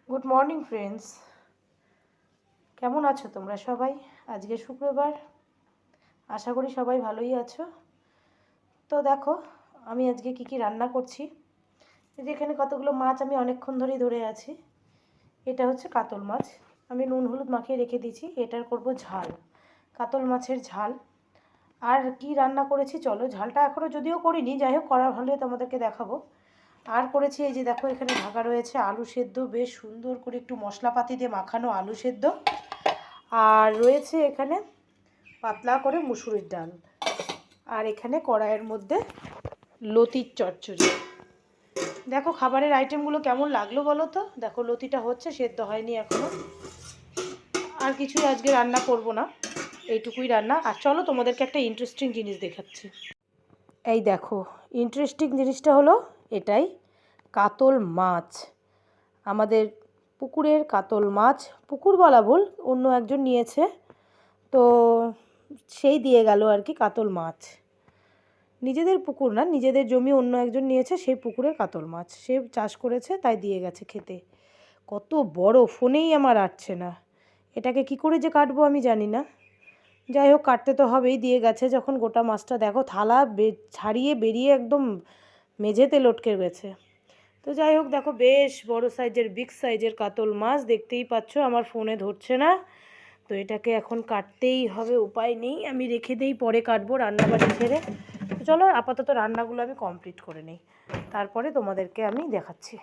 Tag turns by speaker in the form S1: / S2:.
S1: Good morning friends, কেমন আছো তোমরা সবাই? আজকে শুক্রবার, আশা করি সবাই ভালোই আছো। তো দেখো আমি আজকে কি রান্না করছি। এই যে এখানে কতগুলো মাছ আমি অনেকক্ষণ ধরেই ধরে আছি। এটা হচ্ছে কাতল মাছ, আমি নুন হলুদ মাখিয়ে রেখে দিয়েছি। এটার করব ঝাল, কাতল মাছের ঝাল। আর কি রান্না করেছি চলো, ঝালটা এখনও যদিও করিনি, যাই হোক করা হলে তোমাদেরকে দেখাবো। আর করেছি এই যে দেখো, এখানে ঢাকা রয়েছে আলু সেদ্ধ, বেশ সুন্দর করে একটু মশলাপাতি দিয়ে মাখানো আলু সেদ্ধ। আর রয়েছে এখানে পাতলা করে মুসুরির ডাল। আর এখানে কড়াইয়ের মধ্যে লতির চচ্চড়ি। দেখো খাবারের আইটেমগুলো কেমন লাগলো বলো তো। দেখো লতিটা হচ্ছে, সেদ্ধ হয়নি এখনো। আর কিছুই আজকে রান্না করব না, এইটুকুই রান্না। আর চলো তোমাদেরকে একটা ইন্টারেস্টিং জিনিস দেখাচ্ছি। এই দেখো, ইন্টারেস্টিং জিনিসটা হলো এটাই, কাতল মাছ। আমাদের পুকুরের কাতল মাছ, পুকুর বলা ভুল, অন্য একজন নিয়েছে, তো সেই দিয়ে গেল আর কি কাতল মাছ। নিজেদের পুকুর না, নিজেদের জমি অন্য একজন নিয়েছে, সেই পুকুরের কাতল মাছ সে চাষ করেছে, তাই দিয়ে গেছে খেতে। কত বড়, ফোনেই আমার আটছে না, এটাকে কি করে যে কাটবো আমি জানি না। যাই হোক কাটতে তো হবেই, দিয়ে গেছে যখন। গোটা মাছটা দেখো, থালা ছাড়িয়ে বেরিয়ে একদম মেঝেতে লটকে গেছে। তো যাই হোক দেখো, বেশ বড় সাইজের, বিগ সাইজের কাতল মাছ, দেখতেই পাচ্ছ আমার ফোনে ধরছে না। তো এটাকে এখন কাটতেই হবে, উপায় নেই। আমি রেখে দেই, পরে কাটবো রান্নাবাড়ি ছেড়ে। তো চলো আপাতত রান্নাগুলো আমি কমপ্লিট করে নিই, তারপরে তোমাদেরকে আমি দেখাচ্ছি।